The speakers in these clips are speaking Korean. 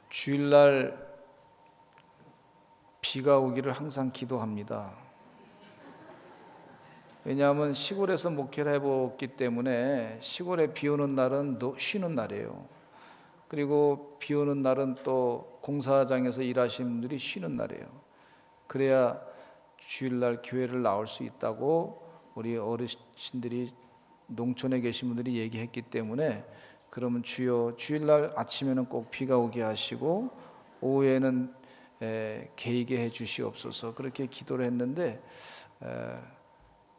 주일날 비가 오기를 항상 기도합니다. 왜냐하면 시골에서 목회를 해봤기 때문에 시골에 비 오는 날은 쉬는 날이에요. 그리고 비 오는 날은 또 공사장에서 일하시는 분들이 쉬는 날이에요. 그래야 주일날 교회를 나올 수 있다고 우리 어르신들이, 농촌에 계신 분들이 얘기했기 때문에, 그러면 주여 주일날 아침에는 꼭 비가 오게 하시고 오후에는 개이게 해 주시옵소서, 그렇게 기도를 했는데,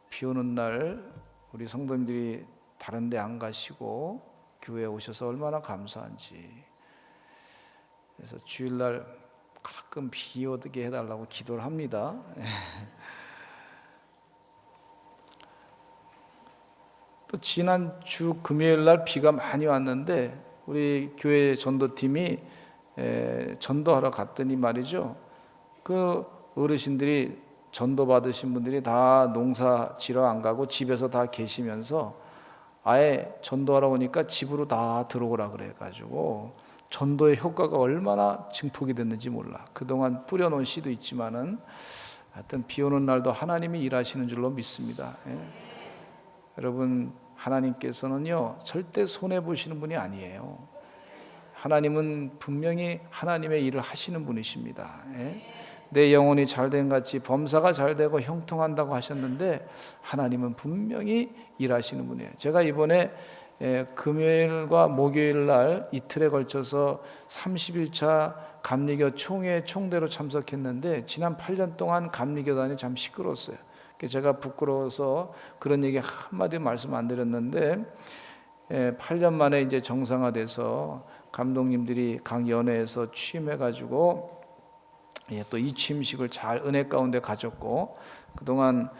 비 오는 날 우리 성도님들이 다른 데 안 가시고 교회에 오셔서 얼마나 감사한지. 그래서 주일날 가끔 비 오게 해달라고 기도를 합니다. 또 지난주 금요일날 비가 많이 왔는데 우리 교회 전도팀이 전도하러 갔더니 말이죠, 그 어르신들이 전도 받으신 분들이 다 농사 지러 안 가고 집에서 다 계시면서 아예 전도하러 오니까 집으로 다 들어오라 그래가지고 전도의 효과가 얼마나 증폭이 됐는지 몰라. 그동안 뿌려놓은 씨도 있지만은 하여튼 비 오는 날도 하나님이 일하시는 줄로 믿습니다. 여러분, 하나님께서는요 절대 손해보시는 분이 아니에요. 하나님은 분명히 하나님의 일을 하시는 분이십니다. 내 영혼이 잘된 같이 범사가 잘되고 형통한다고 하셨는데 하나님은 분명히 일하시는 분이에요. 제가 이번에 금요일과 목요일 날 이틀에 걸쳐서 31차 감리교 총회 총대로 참석했는데 지난 8년 동안 감리교단이 참 시끄러웠어요. 제가 부끄러워서 그런 얘기 한마디 말씀 안 드렸는데 8년 만에 이제 정상화돼서 감독님들이 각 연회에서 취임해가지고 또 이 취임식을 잘 은혜 가운데 가졌고, 그동안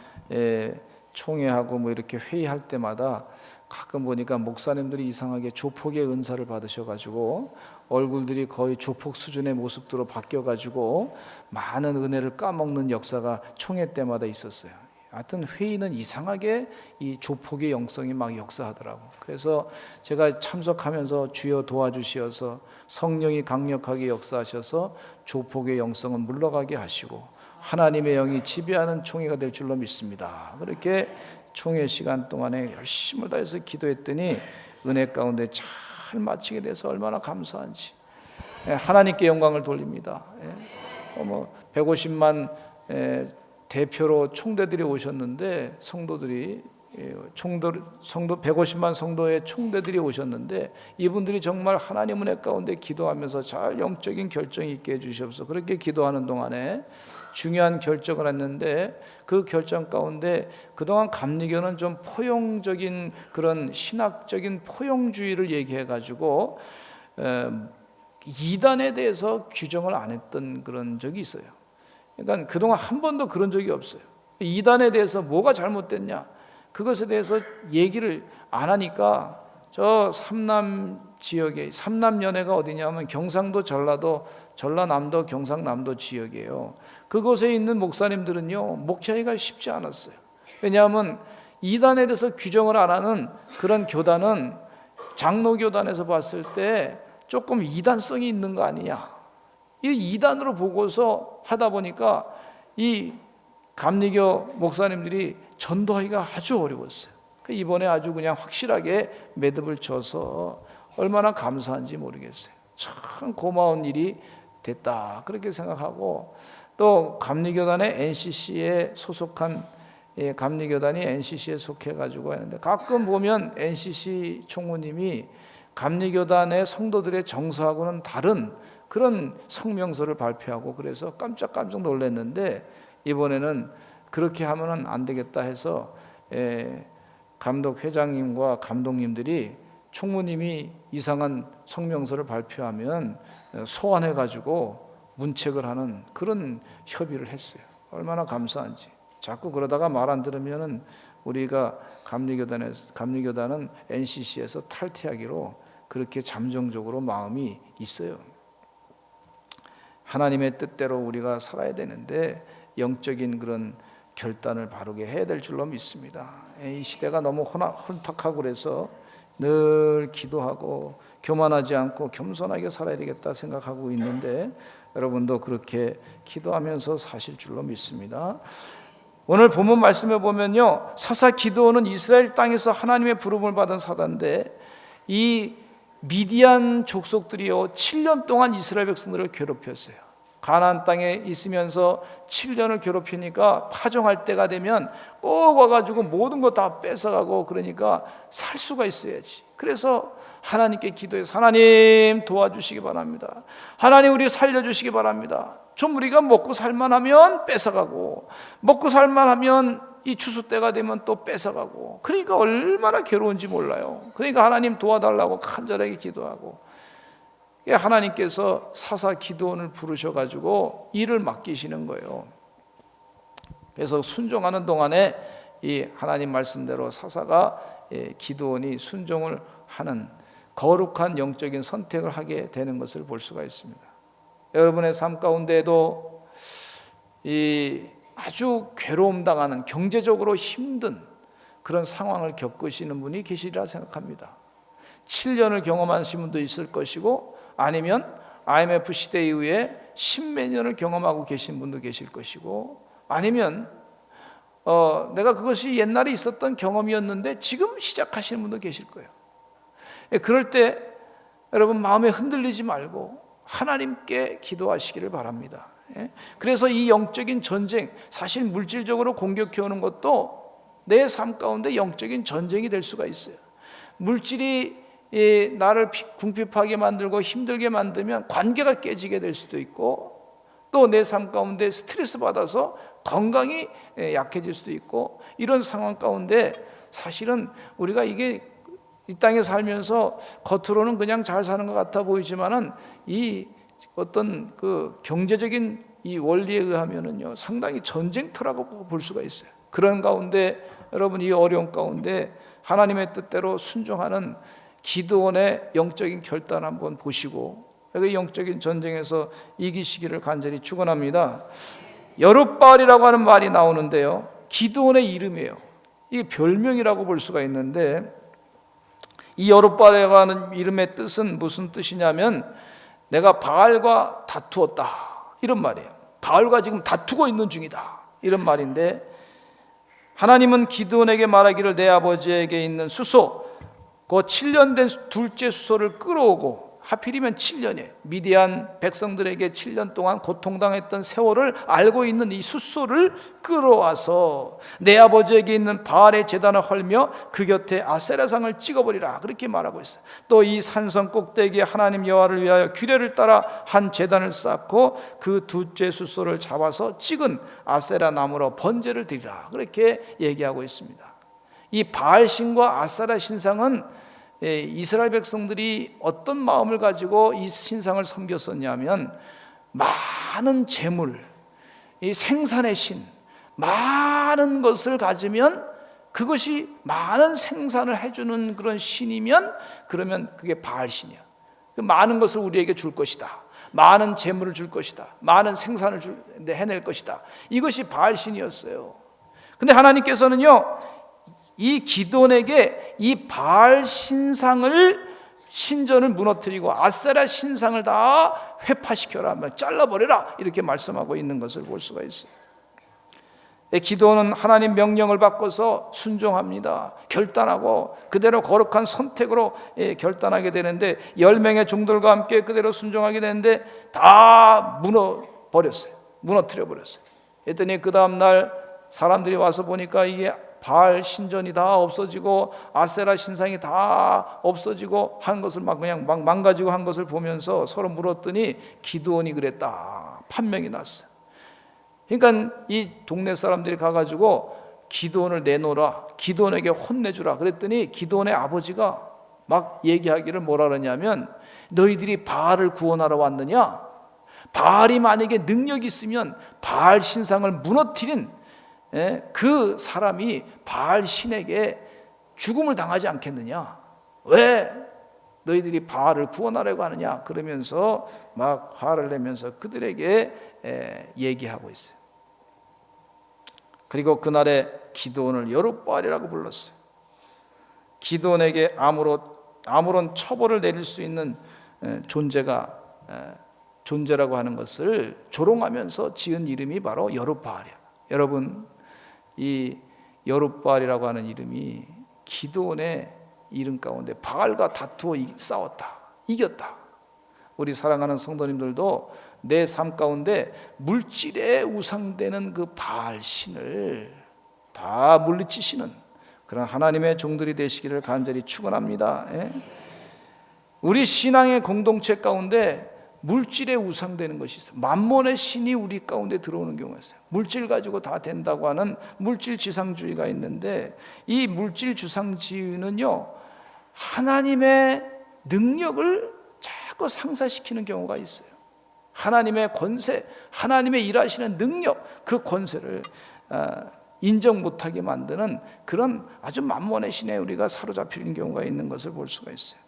총회하고 뭐 이렇게 회의할 때마다 가끔 보니까 목사님들이 이상하게 조폭의 은사를 받으셔가지고 얼굴들이 거의 조폭 수준의 모습으로 바뀌어가지고 많은 은혜를 까먹는 역사가 총회 때마다 있었어요. 하여튼 회의는 이상하게 이 조폭의 영성이 막 역사하더라고. 그래서 제가 참석하면서 주여 도와주시어서 성령이 강력하게 역사하셔서 조폭의 영성은 물러가게 하시고 하나님의 영이 지배하는 총회가 될 줄로 믿습니다. 그렇게 총회 시간 동안에 열심을 다해서 기도했더니 은혜 가운데 잘 마치게 돼서 얼마나 감사한지. 하나님께 영광을 돌립니다. 150만 대표로 총대들이 오셨는데 성도들이 150만 성도의 총대들이 오셨는데 이분들이 정말 하나님 은혜 가운데 기도하면서 잘 영적인 결정 있게 해주시옵소서. 그렇게 기도하는 동안에 중요한 결정을 했는데 그 결정 가운데 그동안 감리교는 좀 포용적인 그런 신학적인 포용주의를 얘기해가지고 이단에 대해서 규정을 안 했던 그런 적이 있어요. 그러니까 그동안 한 번도 그런 적이 없어요. 이단에 대해서 뭐가 잘못됐냐, 그것에 대해서 얘기를 안 하니까 저 삼남 지역에, 삼남연회가 어디냐면 경상도, 전라도, 전라남도, 경상남도 지역이에요. 그곳에 있는 목사님들은요 목회하기가 쉽지 않았어요. 왜냐하면 이단에 대해서 규정을 안 하는 그런 교단은 장로교단에서 봤을 때 조금 이단성이 있는 거 아니냐, 이 이단으로 보고서 하다 보니까 이 감리교 목사님들이 전도하기가 아주 어려웠어요. 이번에 아주 그냥 확실하게 매듭을 쳐서 얼마나 감사한지 모르겠어요. 참 고마운 일이 됐다 그렇게 생각하고, 또 감리교단의 NCC에 소속한 감리교단이 NCC에 속해가지고 하는데 가끔 보면 NCC 총무님이 감리교단의 성도들의 정서하고는 다른 그런 성명서를 발표하고 그래서 깜짝 놀랐는데, 이번에는 그렇게 하면은 안 되겠다 해서 감독 회장님과 감독님들이 총무님이 이상한 성명서를 발표하면 소환해가지고 문책을 하는 그런 협의를 했어요. 얼마나 감사한지. 자꾸 그러다가 말 안 들으면은 우리가 감리교단은 NCC에서 탈퇴하기로 그렇게 잠정적으로 마음이 있어요. 하나님의 뜻대로 우리가 살아야 되는데 영적인 그런 결단을 바르게 해야 될 줄로 믿습니다. 이 시대가 너무 혼탁하고 그래서 늘 기도하고 교만하지 않고 겸손하게 살아야 되겠다 생각하고 있는데 여러분도 그렇게 기도하면서 사실 줄로 믿습니다. 오늘 본문 말씀에 보면요, 사사 기드온은 이스라엘 땅에서 하나님의 부름을 받은 사단인데 이 미디안 족속들이요 7년 동안 이스라엘 백성들을 괴롭혔어요. 가나안 땅에 있으면서 7년을 괴롭히니까 파종할 때가 되면 꼭 와가지고 모든 거 다 뺏어가고 그러니까 살 수가 있어야지. 그래서 하나님께 기도해서 하나님 도와주시기 바랍니다. 하나님 우리 살려주시기 바랍니다. 좀 우리가 먹고 살만하면 뺏어가고 먹고 살만하면 이 추수 때가 되면 또 뺏어가고 그러니까 얼마나 괴로운지 몰라요. 그러니까 하나님 도와달라고 간절하게 기도하고 하나님께서 사사 기드온을 부르셔가지고 일을 맡기시는 거예요. 그래서 순종하는 동안에 이 하나님 말씀대로 사사가 기드온이 순종을 하는 거룩한 영적인 선택을 하게 되는 것을 볼 수가 있습니다. 여러분의 삶 가운데에도 이 아주 괴로움 당하는 경제적으로 힘든 그런 상황을 겪으시는 분이 계시리라 생각합니다. 7년을 경험하신 분도 있을 것이고 아니면 IMF 시대 이후에 10몇 년을 경험하고 계신 분도 계실 것이고 아니면 내가 그것이 옛날에 있었던 경험이었는데 지금 시작하시는 분도 계실 거예요. 그럴 때 여러분 마음에 흔들리지 말고 하나님께 기도하시기를 바랍니다. 그래서 이 영적인 전쟁, 사실 물질적으로 공격해 오는 것도 내 삶 가운데 영적인 전쟁이 될 수가 있어요. 물질이 나를 궁핍하게 만들고 힘들게 만들면 관계가 깨지게 될 수도 있고 또 내 삶 가운데 스트레스 받아서 건강이 약해질 수도 있고 이런 상황 가운데 사실은 우리가 이게 이 땅에 살면서 겉으로는 그냥 잘 사는 것 같아 보이지만은 이 어떤 그 경제적인 이 원리에 의하면은요 상당히 전쟁터라고 볼 수가 있어요. 그런 가운데 여러분 이 어려운 가운데 하나님의 뜻대로 순종하는 기드온의 영적인 결단 한번 보시고 그 영적인 전쟁에서 이기시기를 간절히 축원합니다. 여룻바알이라고 하는 말이 나오는데요, 기드온의 이름이에요. 이게 별명이라고 볼 수가 있는데 이 여룻바알이라고 하는 이름의 뜻은 무슨 뜻이냐면 내가 바알과 다투었다 이런 말이에요. 바알과 지금 다투고 있는 중이다 이런 말인데 하나님은 기드온에게 말하기를 내 아버지에게 있는 수소 그 7년 된 둘째 수소를 끌어오고 하필이면 7년이에요. 미디안 백성들에게 7년 동안 고통당했던 세월을 알고 있는 이 숫소를 끌어와서 내 아버지에게 있는 바알의 제단을 헐며 그 곁에 아세라상을 찍어버리라 그렇게 말하고 있어요. 또 이 산성 꼭대기에 하나님 여호와를 위하여 규례를 따라 한 제단을 쌓고 그 둘째 숫소를 잡아서 찍은 아세라 나무로 번제를 드리라 그렇게 얘기하고 있습니다. 이 바알 신과 아세라 신상은 이스라엘 백성들이 어떤 마음을 가지고 이 신상을 섬겼었냐면 많은 재물, 이 생산의 신, 많은 것을 가지면 그것이 많은 생산을 해주는 그런 신이면 그러면 그게 바알 신이야. 많은 것을 우리에게 줄 것이다. 많은 재물을 줄 것이다. 많은 생산을 해낼 것이다. 이것이 바알 신이었어요. 근데 하나님께서는요 이 기드온에게 이 바알 신전을 무너뜨리고 아세라 신상을 다 회파시켜라, 잘라버려라 이렇게 말씀하고 있는 것을 볼 수가 있어요. 기드온은 하나님 명령을 받고서 순종합니다. 결단하고 그대로 거룩한 선택으로 결단하게 되는데 10명의 종들과 함께 그대로 순종하게 되는데 다 무너뜨려 버렸어요. 그랬더니 그 다음날 사람들이 와서 보니까 이게 바알 신전이 다 없어지고 아세라 신상이 다 없어지고 한 것을 그냥 망가지고 한 것을 보면서 서로 물었더니 기드온이 그랬다. 판명이 났어요. 그러니까 이 동네 사람들이 가가지고 기드온을 내놓으라, 기드온에게 혼내주라 그랬더니 기드온의 아버지가 막 얘기하기를 뭐라 그러냐면, 너희들이 바알을 구원하러 왔느냐? 바알이 만약에 능력이 있으면 바알 신상을 무너뜨린 그 사람이 바알 신에게 죽음을 당하지 않겠느냐? 왜 너희들이 바알을 구원하려고 하느냐? 그러면서 막 화를 내면서 그들에게 얘기하고 있어요. 그리고 그날에 기드온을 여룻바알이라고 불렀어요. 기드온에게 아무런 처벌을 내릴 수 있는 존재라고 하는 것을 조롱하면서 지은 이름이 바로 여룻바알이야. 여러분, 이 여룻바알이라고 하는 이름이 기드온의 이름 가운데 바알과 다투어 싸웠다, 이겼다. 우리 사랑하는 성도님들도 내 삶 가운데 물질에 우상되는 그 바알 신을 다 물리치시는 그런 하나님의 종들이 되시기를 간절히 축원합니다. 우리 신앙의 공동체 가운데 물질에 우상되는 것이 있어요. 만몬의 신이 우리 가운데 들어오는 경우가 있어요. 물질 가지고 다 된다고 하는 물질 지상주의가 있는데, 이 물질 지상주의는요, 하나님의 능력을 자꾸 상사시키는 경우가 있어요. 하나님의 권세, 하나님의 일하시는 능력, 그 권세를 인정 못하게 만드는 그런 아주 만몬의 신에 우리가 사로잡히는 경우가 있는 것을 볼 수가 있어요.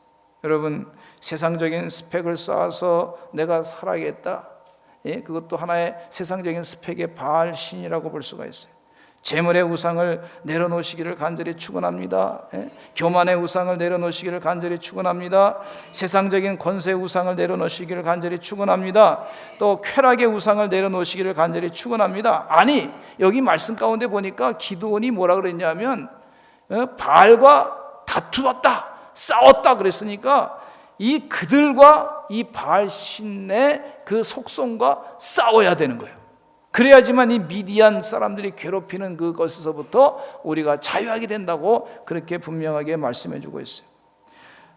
여러분, 세상적인 스펙을 쌓아서 내가 살아야겠다, 그것도 하나의 세상적인 스펙의 바알 신이라고 볼 수가 있어요. 재물의 우상을 내려놓으시기를 간절히 축원합니다. 교만의 우상을 내려놓으시기를 간절히 축원합니다. 세상적인 권세의 우상을 내려놓으시기를 간절히 축원합니다. 또 쾌락의 우상을 내려놓으시기를 간절히 축원합니다. 아니, 여기 말씀 가운데 보니까 기드온이 뭐라 그랬냐면 바알과 다투었다, 싸웠다 그랬으니까 이 그들과 이 바알 신의 그 속성과 싸워야 되는 거예요. 그래야지만 이 미디안 사람들이 괴롭히는 그것에서부터 우리가 자유하게 된다고 그렇게 분명하게 말씀해 주고 있어요.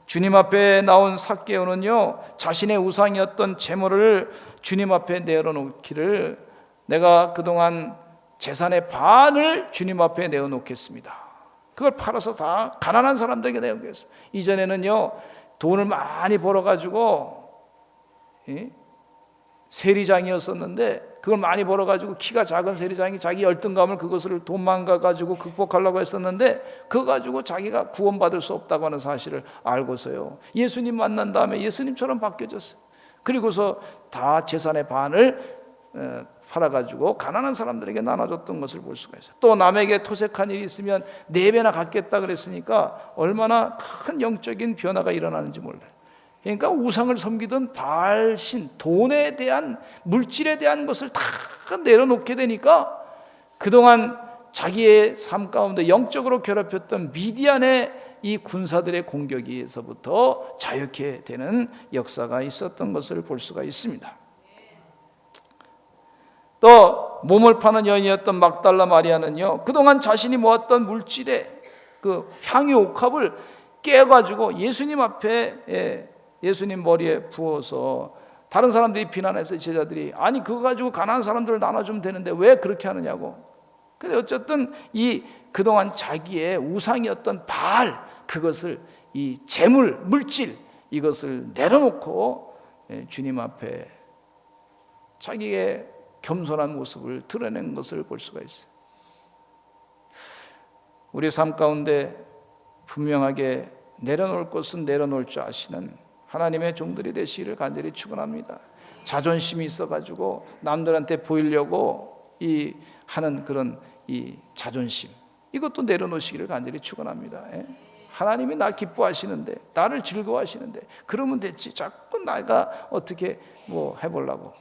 주님 앞에 나온 삭개오는요, 자신의 우상이었던 재물을 주님 앞에 내어놓기를, 내가 그동안 재산의 반을 주님 앞에 내어놓겠습니다, 그걸 팔아서 다 가난한 사람들에게 내어놓겠습니다. 이전에는요, 돈을 많이 벌어가지고 세리장이었었는데, 그걸 많이 벌어가지고 키가 작은 세리장이 자기 열등감을 그것을 돈만 가지고 극복하려고 했었는데, 그거 가지고 자기가 구원받을 수 없다고 하는 사실을 알고서요, 예수님 만난 다음에 예수님처럼 바뀌어졌어요. 그리고서 다 재산의 반을 팔아가지고 가난한 사람들에게 나눠줬던 것을 볼 수가 있어요. 또 남에게 토색한 일이 있으면 4배나 갚겠다 그랬으니까 얼마나 큰 영적인 변화가 일어나는지 몰라요. 그러니까 우상을 섬기던 바알신, 돈에 대한, 물질에 대한 것을 다 내려놓게 되니까 그동안 자기의 삶 가운데 영적으로 괴롭혔던 미디안의 이 군사들의 공격에서부터 자유케 되는 역사가 있었던 것을 볼 수가 있습니다. 또 몸을 파는 여인이었던 막달라 마리아는요, 그동안 자신이 모았던 물질의 그 향유 옥합을 깨가지고 예수님 앞에, 예수님 머리에 부어서 다른 사람들이 비난해서 제자들이, 아니 그거 가지고 가난한 사람들을 나눠주면 되는데 왜 그렇게 하느냐고. 근데 어쨌든 이 그동안 자기의 우상이었던 바알, 그것을, 이 재물, 물질, 이것을 내려놓고 주님 앞에 자기의 겸손한 모습을 드러낸 것을 볼 수가 있어요. 우리 삶 가운데 분명하게 내려놓을 것은 내려놓을 줄 아시는 하나님의 종들이 되시기를 간절히 축원합니다. 자존심이 있어가지고 남들한테 보이려고 하는 그런 이 자존심, 이것도 내려놓으시기를 간절히 축원합니다. 하나님이 나 기뻐하시는데, 나를 즐거워하시는데 그러면 됐지, 자꾸 내가 어떻게 뭐 해보려고.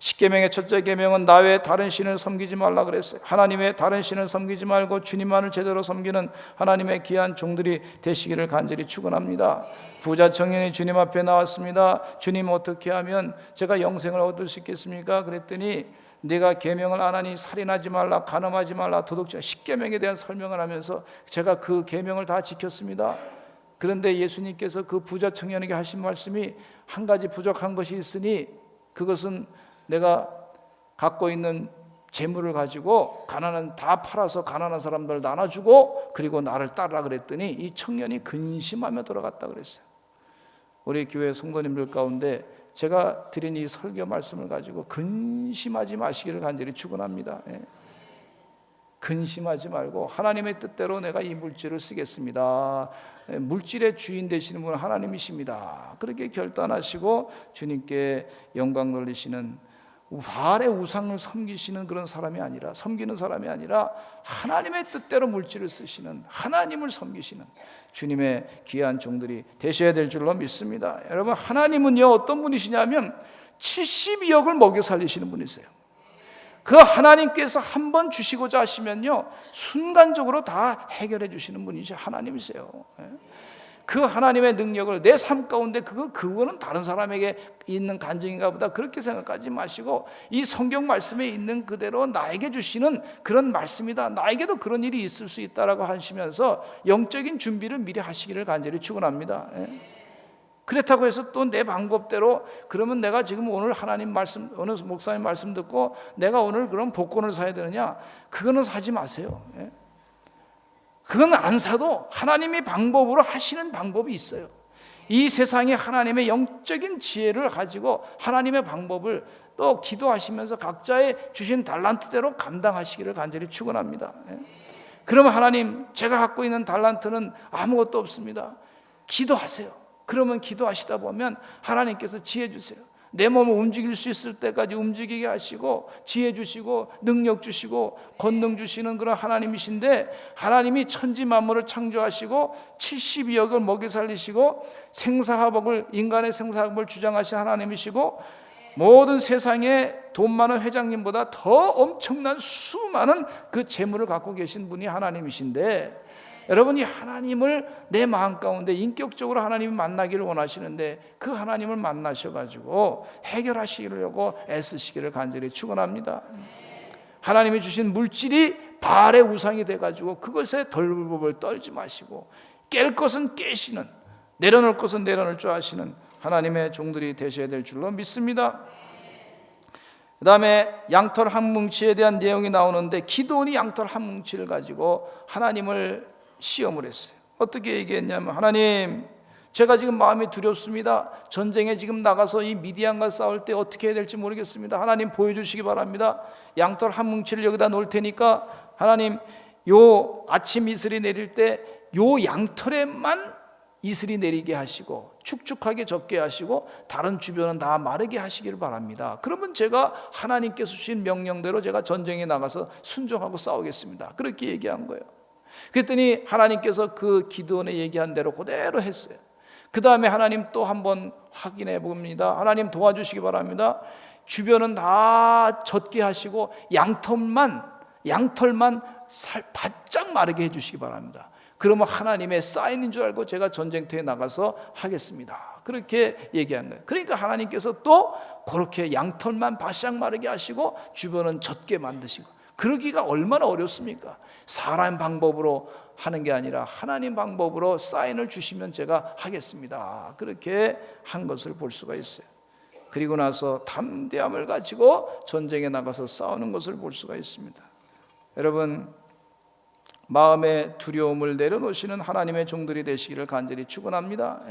십계명의 첫째 계명은 나 외에 다른 신을 섬기지 말라 그랬어요. 하나님의 다른 신을 섬기지 말고 주님만을 제대로 섬기는 하나님의 귀한 종들이 되시기를 간절히 축원합니다. 부자 청년이 주님 앞에 나왔습니다. 주님, 어떻게 하면 제가 영생을 얻을 수 있겠습니까? 그랬더니 네가 계명을 안 하니 살인하지 말라, 간음하지 말라, 도둑질, 십계명에 대한 설명을 하면서 제가 그 계명을 다 지켰습니다. 그런데 예수님께서 그 부자 청년에게 하신 말씀이, 한 가지 부족한 것이 있으니 그것은 내가 갖고 있는 재물을 가지고 가난한 다 팔아서 가난한 사람들 나눠주고 그리고 나를 따르라 그랬더니 이 청년이 근심하며 돌아갔다 그랬어요. 우리 교회 성도님들 가운데 제가 드린 이 설교 말씀을 가지고 근심하지 마시기를 간절히 축원합니다. 근심하지 말고 하나님의 뜻대로 내가 이 물질을 쓰겠습니다. 물질의 주인 되시는 분은 하나님이십니다. 그렇게 결단하시고 주님께 영광 돌리시는 바알의 우상을 섬기시는 그런 사람이 아니라, 섬기는 사람이 아니라 하나님의 뜻대로 물질을 쓰시는, 하나님을 섬기시는 주님의 귀한 종들이 되셔야 될 줄로 믿습니다. 여러분, 하나님은요 어떤 분이시냐면 72억을 먹여 살리시는 분이세요. 그 하나님께서 한 번 주시고자 하시면요 순간적으로 다 해결해 주시는 분이시 하나님이세요. 그 하나님의 능력을 내 삶 가운데 그거는 다른 사람에게 있는 간증인가 보다 그렇게 생각하지 마시고 이 성경 말씀에 있는 그대로 나에게 주시는 그런 말씀이다, 나에게도 그런 일이 있을 수 있다라고 하시면서 영적인 준비를 미리 하시기를 간절히 축원합니다. 그렇다고 해서 또 내 방법대로 그러면 내가 지금 오늘 하나님 말씀, 어느 목사님 말씀 듣고 내가 오늘 그럼 복권을 사야 되느냐, 그거는 사지 마세요. 그건 안 사도 하나님의 방법으로 하시는 방법이 있어요. 이 세상에 하나님의 영적인 지혜를 가지고 하나님의 방법을 또 기도하시면서 각자의 주신 달란트대로 감당하시기를 간절히 축원합니다. 그러면 하나님, 제가 갖고 있는 달란트는 아무것도 없습니다. 기도하세요. 그러면 기도하시다 보면 하나님께서 지혜 주세요. 내 몸을 움직일 수 있을 때까지 움직이게 하시고 지혜 주시고 능력 주시고 권능 주시는 그런 하나님이신데, 하나님이 천지 만물을 창조하시고 72억을 먹여 살리시고 생사화복을, 인간의 생사화복을 주장하신 하나님이시고 모든 세상에 돈 많은 회장님보다 더 엄청난 수많은 그 재물을 갖고 계신 분이 하나님이신데, 여러분이 하나님을 내 마음 가운데 인격적으로 하나님을 만나기를 원하시는데 그 하나님을 만나셔가지고 해결하시려고 애쓰시기를 간절히 축원합니다. 하나님이 주신 물질이 바알의 우상이 돼가지고 그것에 덜불법을 떨지 마시고 깰 것은 깨시는, 내려놓을 것은 내려놓을 줄 아시는 하나님의 종들이 되셔야 될 줄로 믿습니다. 그 다음에 양털 한 뭉치에 대한 내용이 나오는데 기드온이 양털 한 뭉치를 가지고 하나님을 시험을 했어요. 어떻게 얘기했냐면, 하나님, 제가 지금 마음이 두렵습니다. 전쟁에 지금 나가서 이 미디안과 싸울 때 어떻게 해야 될지 모르겠습니다. 하나님 보여주시기 바랍니다. 양털 한 뭉치를 여기다 놓을 테니까 하나님, 요 아침 이슬이 내릴 때 요 양털에만 이슬이 내리게 하시고 축축하게 젖게 하시고 다른 주변은 다 마르게 하시기를 바랍니다. 그러면 제가 하나님께서 주신 명령대로 제가 전쟁에 나가서 순종하고 싸우겠습니다. 그렇게 얘기한 거예요. 그랬더니 하나님께서 그 기드온의 얘기한 대로 그대로 했어요. 그 다음에 하나님 또 한번 확인해 봅니다. 하나님 도와주시기 바랍니다. 주변은 다 젖게 하시고 양털만 바짝 마르게 해주시기 바랍니다. 그러면 하나님의 사인인 줄 알고 제가 전쟁터에 나가서 하겠습니다. 그렇게 얘기한 거예요. 그러니까 하나님께서 또 그렇게 양털만 바싹 마르게 하시고 주변은 젖게 만드시고, 그러기가 얼마나 어렵습니까? 사람 방법으로 하는 게 아니라 하나님 방법으로 사인을 주시면 제가 하겠습니다. 그렇게 한 것을 볼 수가 있어요. 그리고 나서 담대함을 가지고 전쟁에 나가서 싸우는 것을 볼 수가 있습니다. 여러분, 마음의 두려움을 내려놓으시는 하나님의 종들이 되시기를 간절히 축원합니다.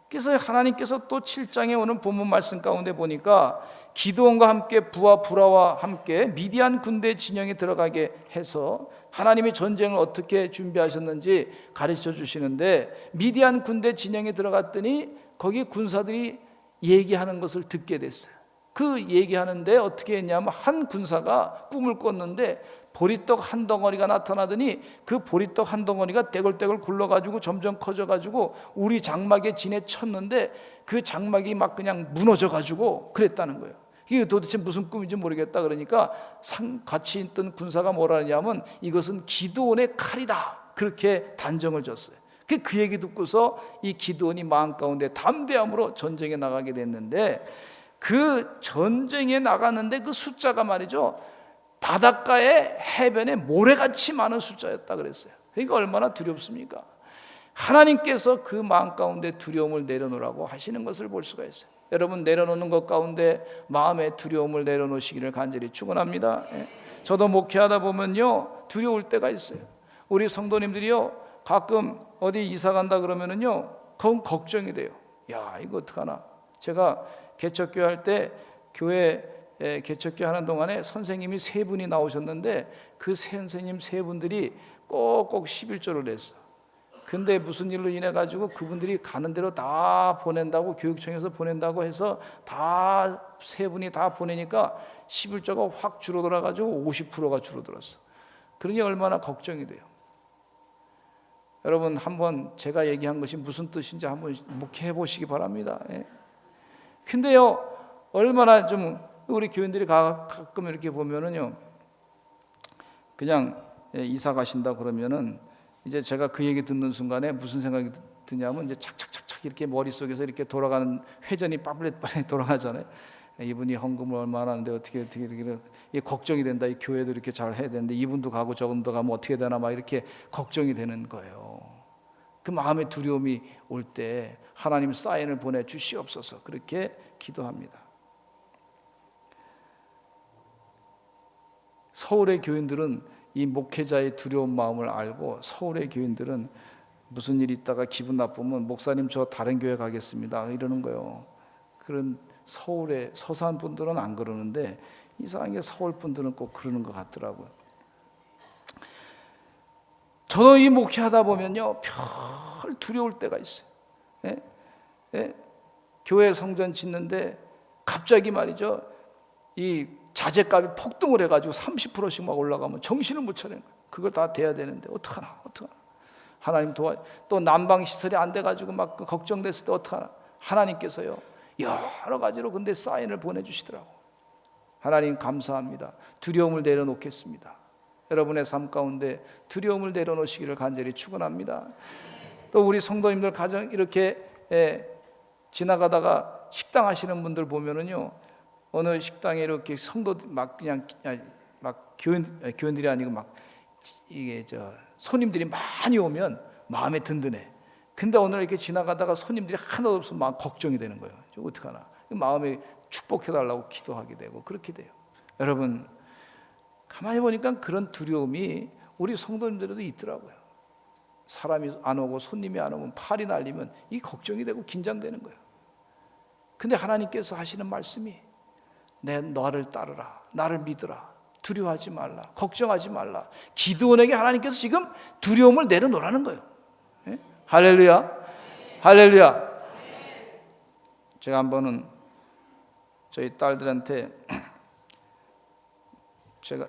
그래서 하나님께서 또 7장에 오는 본문 말씀 가운데 보니까 기드온과 함께 부하 불화와 함께 미디안 군대 진영에 들어가게 해서 하나님이 전쟁을 어떻게 준비하셨는지 가르쳐 주시는데, 미디안 군대 진영에 들어갔더니 거기 군사들이 얘기하는 것을 듣게 됐어요. 그 얘기하는데 어떻게 했냐면, 한 군사가 꿈을 꿨는데 보리떡 한 덩어리가 나타나더니 그 보리떡 한 덩어리가 떼굴떼굴 굴러가지고 점점 커져가지고 우리 장막에 진에 쳤는데 그 장막이 막 그냥 무너져가지고 그랬다는 거예요. 이게 도대체 무슨 꿈인지 모르겠다. 그러니까 같이 있던 군사가 뭐라 하냐면 이것은 기드온의 칼이다, 그렇게 단정을 줬어요. 그 얘기 듣고서 이 기드온이 마음 가운데 담대함으로 전쟁에 나가게 됐는데, 그 전쟁에 나갔는데 그 숫자가 말이죠, 바닷가에 해변에 모래같이 많은 숫자였다 그랬어요. 그러니까 얼마나 두렵습니까? 하나님께서 그 마음 가운데 두려움을 내려놓으라고 하시는 것을 볼 수가 있어요. 여러분 내려놓는 것 가운데 마음의 두려움을 내려놓으시기를 간절히 축원합니다. 저도 목회하다 보면요 두려울 때가 있어요. 우리 성도님들이요 가끔 어디 이사 간다 그러면은요 그건 걱정이 돼요. 야 이거 어떡하나. 제가 개척교회 할 때 교회 개척교회 하는 동안에 선생님이 3분이 나오셨는데 그 선생님 3분들이 꼭꼭 11조를 냈어. 근데 무슨 일로 인해 가지고 그분들이 가는 대로 다 보낸다고 교육청에서 보낸다고 해서 다 3분이 다 보내니까 11조가 확 줄어들어 가지고 50%가 줄어들었어. 그러니 얼마나 걱정이 돼요. 여러분 한번 제가 얘기한 것이 무슨 뜻인지 한번 묵해 보시기 바랍니다. 근데요 얼마나 좀 우리 교인들이 가끔 이렇게 보면은요 그냥 이사 가신다 그러면은 이제 제가 그 얘기 듣는 순간에 무슨 생각이 드냐면 이제 착착착착 이렇게 머릿속에서 이렇게 돌아가는 회전이 빠블렛빠블렛 돌아가잖아요. 이분이 헌금을 얼마나 하는데 어떻게 이게 걱정이 된다. 이 교회도 이렇게 잘 해야 되는데 이분도 가고 저분도 가면 어떻게 되나 막 이렇게 걱정이 되는 거예요. 그 마음의 두려움이 올 때 하나님 사인을 보내 주시옵소서 그렇게 기도합니다. 서울의 교인들은 이 목회자의 두려운 마음을 알고 서울의 교인들은 무슨 일이 있다가 기분 나쁘면 목사님 저 다른 교회 가겠습니다 이러는 거예요. 그런 서울의 서산 분들은 안 그러는데 이상하게 서울 분들은 꼭 그러는 것 같더라고요. 저도 이 목회하다 보면요 별 두려울 때가 있어요. 교회 성전 짓는데 갑자기 말이죠 이 자재값이 폭등을 해가지고 30%씩 막 올라가면 정신을 못 차리는 거예요. 그걸 다 돼야 되는데 어떡하나. 하나님 또 난방 시설이 안 돼가지고 막 걱정됐을 때 어떡하나. 하나님께서요 여러 가지로 근데 사인을 보내주시더라고. 하나님 감사합니다. 두려움을 내려놓겠습니다. 여러분의 삶 가운데 두려움을 내려놓으시기를 간절히 축원합니다. 또 우리 성도님들 가정 이렇게 지나가다가 식당 하시는 분들 보면은요 어느 식당에 이렇게 성도 막 그냥 막 교인들이 아니고 막 이게 손님들이 많이 오면 마음에 든든해. 근데 오늘 이렇게 지나가다가 손님들이 하나도 없으면 막 걱정이 되는 거예요. 저 어떡하나. 마음에 축복해 달라고 기도하게 되고 그렇게 돼요. 여러분 가만히 보니까 그런 두려움이 우리 성도님들에도 있더라고요. 사람이 안 오고 손님이 안 오면 팔이 날리면 이 걱정이 되고 긴장되는 거예요. 근데 하나님께서 하시는 말씀이 너를 따르라, 나를 믿으라, 두려워하지 말라, 걱정하지 말라. 기드온에게 하나님께서 지금 두려움을 내려놓으라는 거예요. 할렐루야, 할렐루야. 제가 한 번은 저희 딸들한테 제가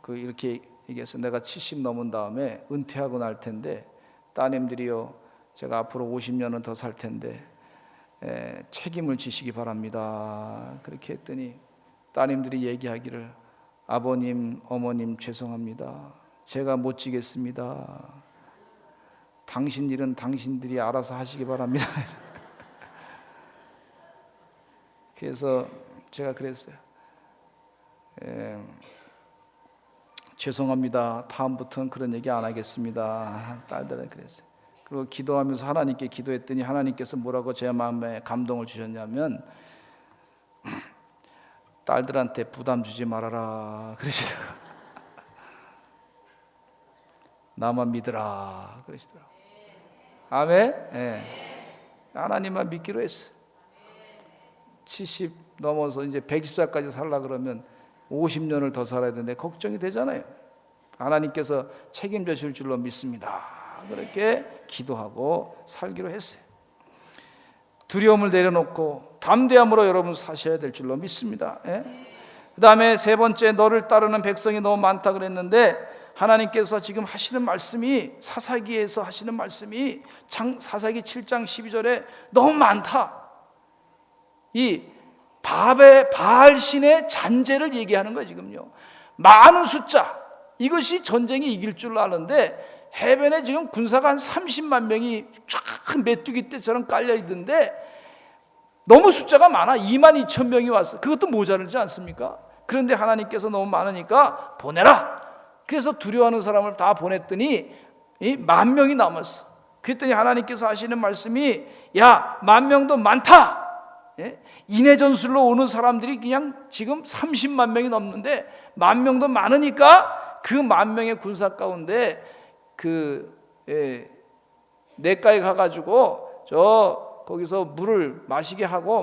이렇게 얘기해서 내가 70 넘은 다음에 은퇴하고 날 텐데 따님들이요 제가 앞으로 50년은 더 살 텐데 책임을 지시기 바랍니다. 그렇게 했더니 따님들이 얘기하기를 아버님, 어머님 죄송합니다. 제가 못 지겠습니다. 당신 일은 당신들이 알아서 하시기 바랍니다. 그래서 제가 그랬어요. 죄송합니다. 다음부터는 그런 얘기 안 하겠습니다. 딸들은 그랬어요. 그리고 기도하면서 하나님께 기도했더니 하나님께서 뭐라고 제 마음에 감동을 주셨냐면 딸들한테 부담 주지 말아라 그러시더라고요. 나만 믿으라 그러시더라고요. 아멘. 하나님만 믿기로 했어요. 70 넘어서 이제 120살까지 살라 그러면 50년을 더 살아야 되는데 걱정이 되잖아요. 하나님께서 책임져 주실 줄로 믿습니다. 그렇게 기도하고 살기로 했어요. 두려움을 내려놓고 담대함으로 여러분 사셔야 될 줄로 믿습니다. 그 다음에 세 번째, 너를 따르는 백성이 너무 많다 그랬는데 하나님께서 지금 하시는 말씀이 사사기에서 하시는 말씀이 사사기 7장 12절에 너무 많다. 이 바알신의 잔재를 얘기하는 거예요. 지금요 많은 숫자, 이것이 전쟁이 이길 줄 아는데 해변에 지금 군사가 한 30만 명이 쫙 메뚜기 떼처럼 깔려 있는데 너무 숫자가 많아. 2만 2천 명이 왔어. 그것도 모자르지 않습니까? 그런데 하나님께서 너무 많으니까 보내라. 그래서 두려워하는 사람을 다 보냈더니 10,000명이 남았어. 그랬더니 하나님께서 하시는 말씀이 야, 10,000명도 많다. 인해 전술로 오는 사람들이 그냥 지금 30만 명이 넘는데 10,000명도 많으니까 그 10,000명의 군사 가운데 내과에 가가지고 거기서 물을 마시게 하고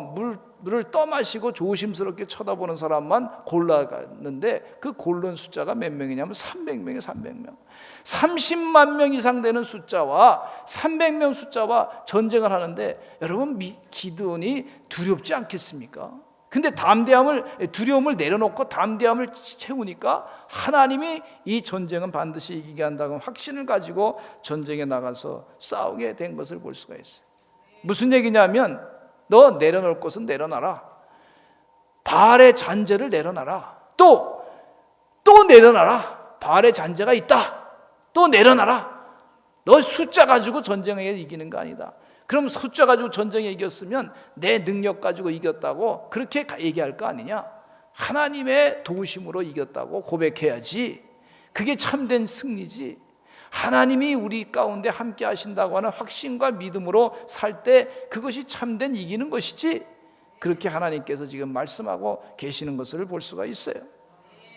물을 떠마시고 조심스럽게 쳐다보는 사람만 골라갔는데 그 고른 숫자가 몇 명이냐면 300명이에요. 300명. 30만 명 이상 되는 숫자와 300명 숫자와 전쟁을 하는데 여러분 기드온이 두렵지 않겠습니까? 근데 두려움을 내려놓고 담대함을 채우니까 하나님이 이 전쟁은 반드시 이기게 한다는 확신을 가지고 전쟁에 나가서 싸우게 된 것을 볼 수가 있어요. 무슨 얘기냐면 너 내려놓을 것은 내려놔라. 바알의 잔재를 내려놔라. 또 내려놔라. 바알의 잔재가 있다. 또 내려놔라. 너 숫자 가지고 전쟁에 이기는 거 아니다. 그럼 숫자 가지고 전쟁에 이겼으면 내 능력 가지고 이겼다고 그렇게 얘기할 거 아니냐? 하나님의 도우심으로 이겼다고 고백해야지. 그게 참된 승리지. 하나님이 우리 가운데 함께 하신다고 하는 확신과 믿음으로 살 때 그것이 참된 이기는 것이지, 그렇게 하나님께서 지금 말씀하고 계시는 것을 볼 수가 있어요.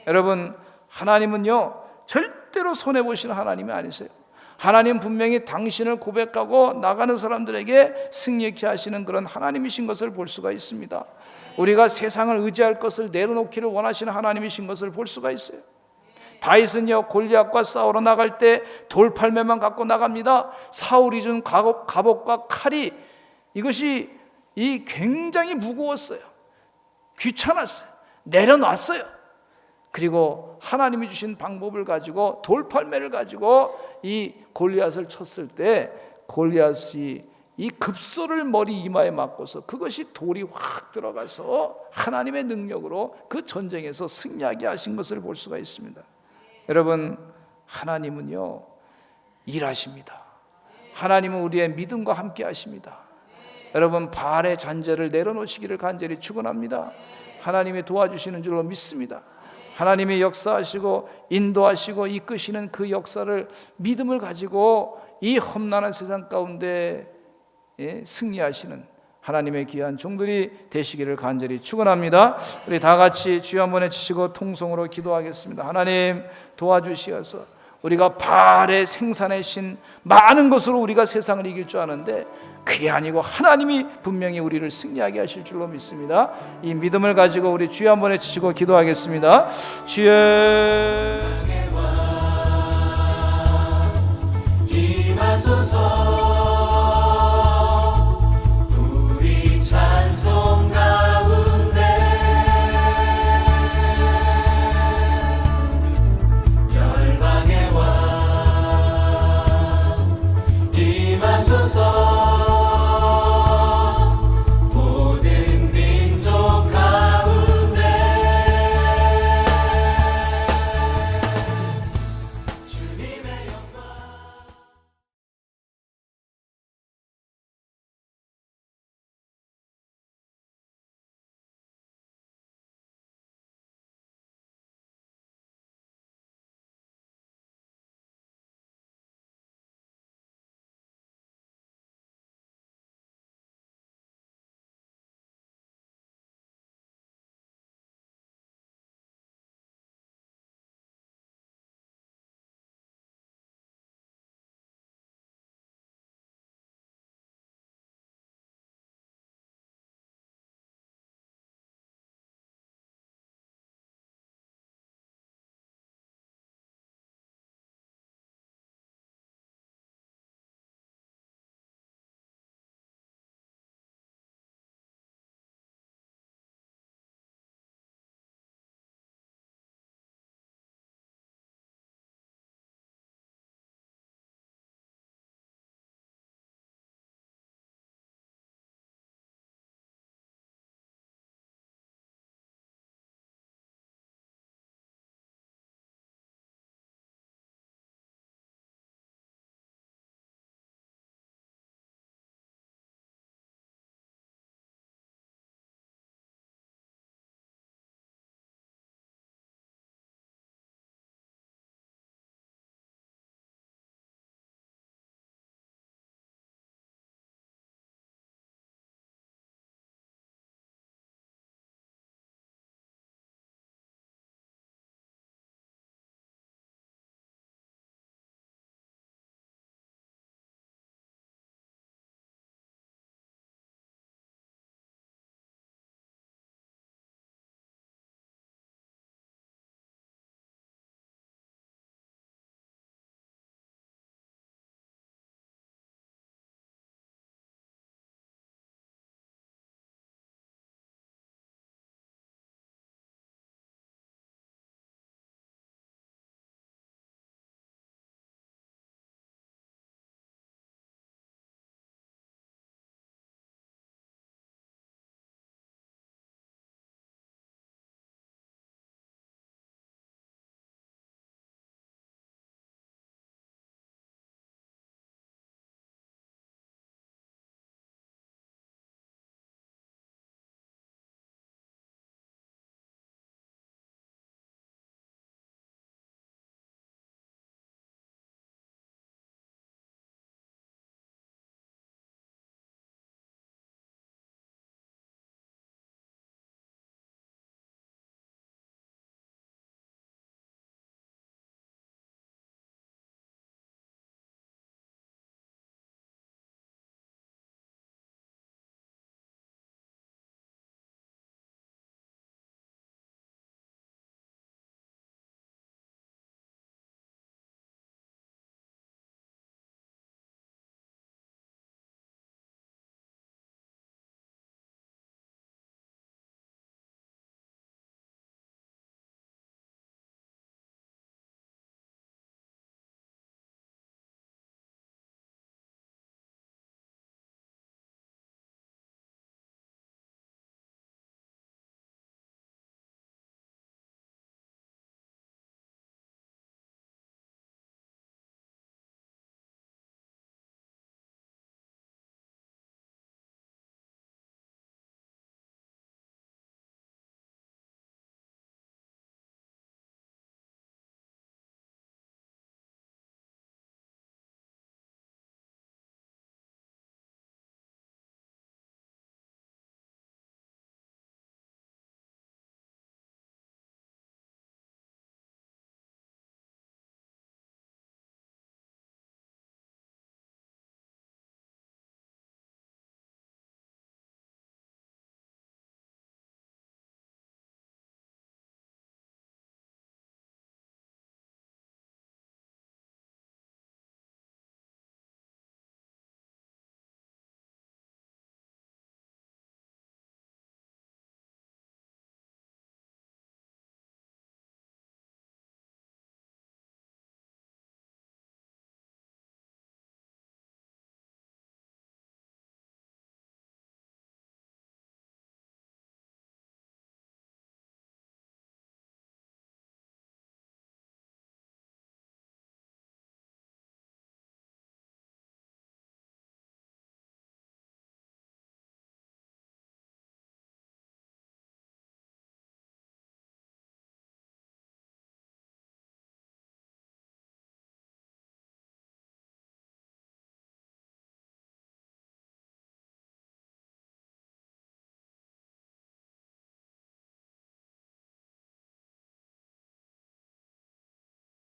여러분, 하나님은요 절대로 손해보시는 하나님이 아니세요. 하나님 분명히 당신을 고백하고 나가는 사람들에게 승리케 하시는 그런 하나님이신 것을 볼 수가 있습니다. 우리가 세상을 의지할 것을 내려놓기를 원하시는 하나님이신 것을 볼 수가 있어요. 다윗은요 골리앗과 싸우러 나갈 때 돌팔매만 갖고 나갑니다. 사울이 준 갑옷과 칼이 이것이 굉장히 무거웠어요. 귀찮았어요. 내려놨어요. 그리고 하나님이 주신 방법을 가지고 돌팔매를 가지고 이 골리앗을 쳤을 때 골리앗이 이 급소를 머리 이마에 맞고서 그것이 돌이 확 들어가서 하나님의 능력으로 그 전쟁에서 승리하게 하신 것을 볼 수가 있습니다. 여러분, 하나님은요 일하십니다. 하나님은 우리의 믿음과 함께 하십니다. 여러분, 바알의 잔재를 내려놓으시기를 간절히 축원합니다. 하나님이 도와주시는 줄로 믿습니다. 하나님이 역사하시고 인도하시고 이끄시는 그 역사를 믿음을 가지고 이 험난한 세상 가운데 승리하시는 하나님의 귀한 종들이 되시기를 간절히 축원합니다. 우리 다 같이 주여 한번 외치시고 통성으로 기도하겠습니다. 하나님 도와주시어서 우리가 바알의 생산의 많은 것으로 우리가 세상을 이길 줄 아는데 그게 아니고 하나님이 분명히 우리를 승리하게 하실 줄로 믿습니다. 이 믿음을 가지고 우리 주여 한번 외치시고 기도하겠습니다. 주여